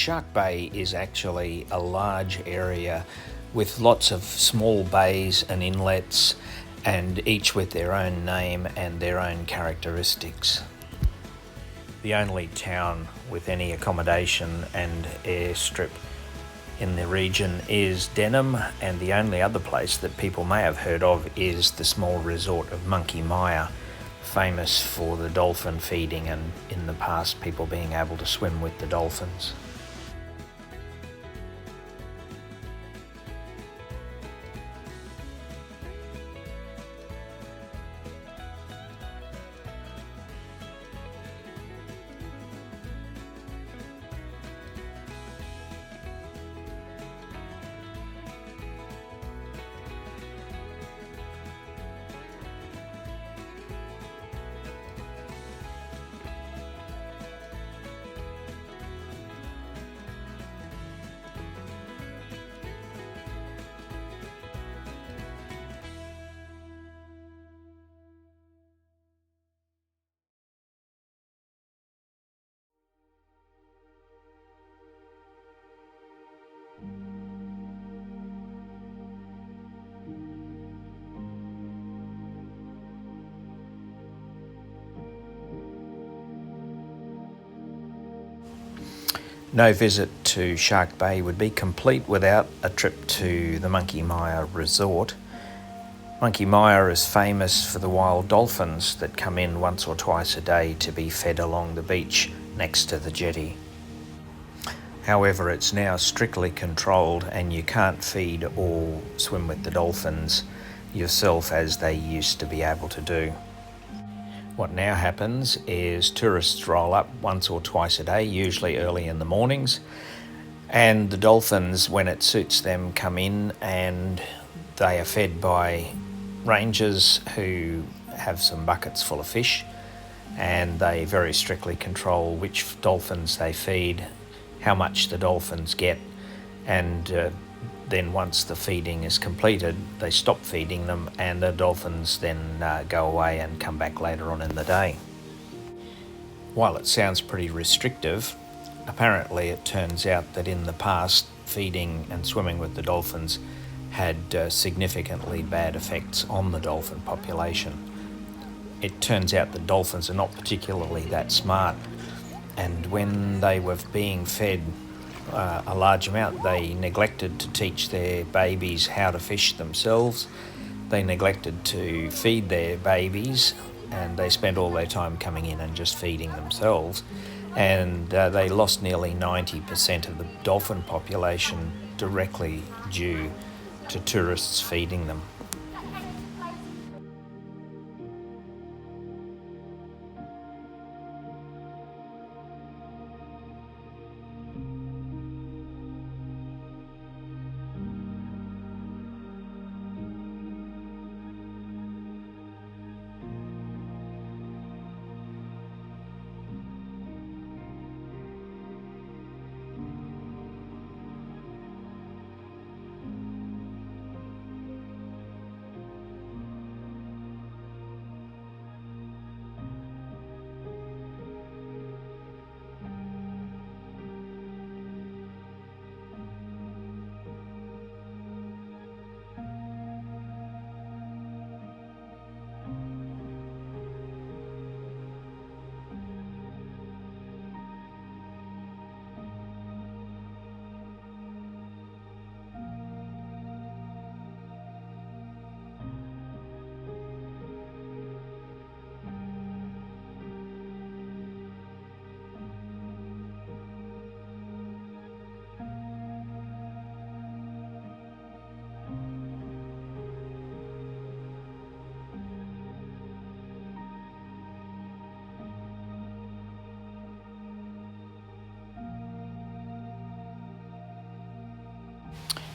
Shark Bay is actually a large area with lots of small bays and inlets, and each with their own name and their own characteristics. The only town with any accommodation and airstrip in the region is Denham, and the only other place that people may have heard of is the small resort of Monkey Mia, famous for the dolphin feeding and in the past people being able to swim with the dolphins. No visit to Shark Bay would be complete without a trip to the Monkey Mia resort. Monkey Mia is famous for the wild dolphins that come in once or twice a day to be fed along the beach next to the jetty. However, it's now strictly controlled and you can't feed or swim with the dolphins yourself as they used to be able to do. What now happens is tourists roll up once or twice a day, usually early in the mornings, and the dolphins, when it suits them, come in and they are fed by rangers who have some buckets full of fish, and they very strictly control which dolphins they feed, how much the dolphins get, and then once the feeding is completed, they stop feeding them and the dolphins then go away and come back later on in the day. While it sounds pretty restrictive, apparently it turns out that in the past, feeding and swimming with the dolphins had significantly bad effects on the dolphin population. It turns out that dolphins are not particularly that smart, and when they were being fed a large amount, they neglected to teach their babies how to fish themselves. They neglected to feed their babies, and they spent all their time coming in and just feeding themselves. And they lost nearly 90% of the dolphin population directly due to tourists feeding them.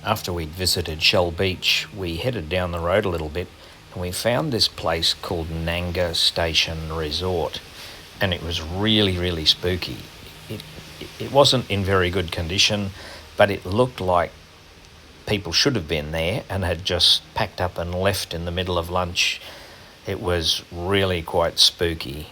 After we'd visited Shell Beach, we headed down the road a little bit and we found this place called Nanga Station Resort, and it was really, really spooky. It wasn't in very good condition, but it looked like people should have been there and had just packed up and left in the middle of lunch. It was really quite spooky.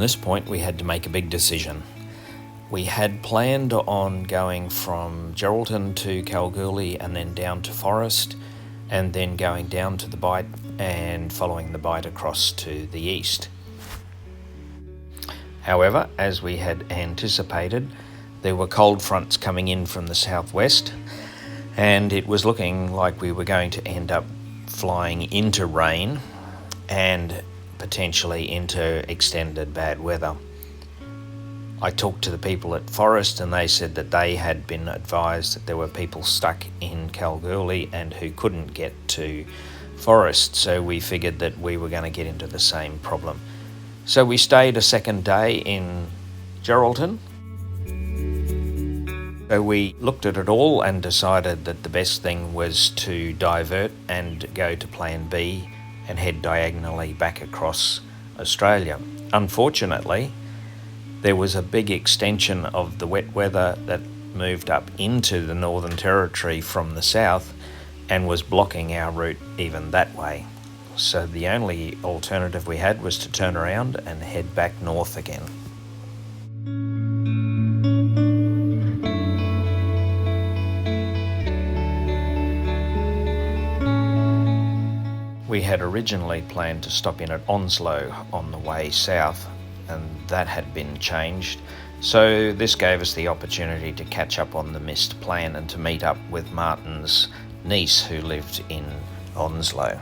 this point we had to make a big decision. We had planned on going from Geraldton to Kalgoorlie and then down to Forest, and then going down to the Bight and following the Bight across to the east. However, as we had anticipated, there were cold fronts coming in from the southwest, and it was looking like we were going to end up flying into rain and potentially into extended bad weather. I talked to the people at Forest and they said that they had been advised that there were people stuck in Kalgoorlie and who couldn't get to Forest, so we figured that we were going to get into the same problem. So we stayed a second day in Geraldton. So we looked at it all and decided that the best thing was to divert and go to plan B and head diagonally back across Australia. Unfortunately, there was a big extension of the wet weather that moved up into the Northern Territory from the south and was blocking our route even that way. So the only alternative we had was to turn around and head back north again. We had originally planned to stop in at Onslow on the way south, and that had been changed. So this gave us the opportunity to catch up on the missed plan and to meet up with Martin's niece who lived in Onslow.